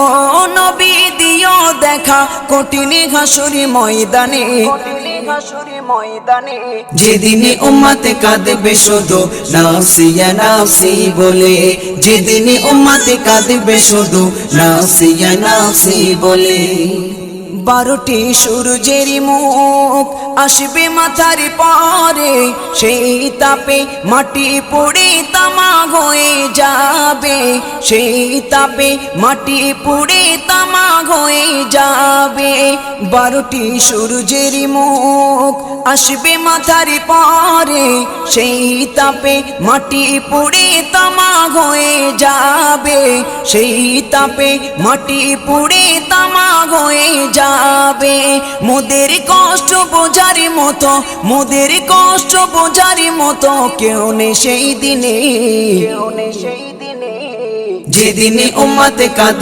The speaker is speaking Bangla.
ও নবী দিও দেখা কঠিন হাসুরি ময়দানে, যেদিনে উম্মতে কাঁদবে শুধু নাফসি ইয়া নাফসি বলে, যেদিনে উম্মতে কাঁদবে শুধু নাফসি ইয়া নাফসি বলে। 12টি সূর্যের মুখ আসবে মাথার পরে, সেই তাপে মাটি পুড়ে তামা হয়ে যাবে, সেই তাপে মাটি পুড়ে তামা হয়ে যাবে। 12টি সূর্যের মুখ আসবে মাথার পরে, সেই তাপে মাটি পুড়ে তামা হয়ে যাবে, সেই তাপে মাটি পুড়ে তামা হয়ে যাবে। মোদের কষ্ট বোঝার মতো, মোদের কষ্ট বোঝার মতো কেউ নেই সেই দিনে, যেদিনে উম্মতে কাঁদবে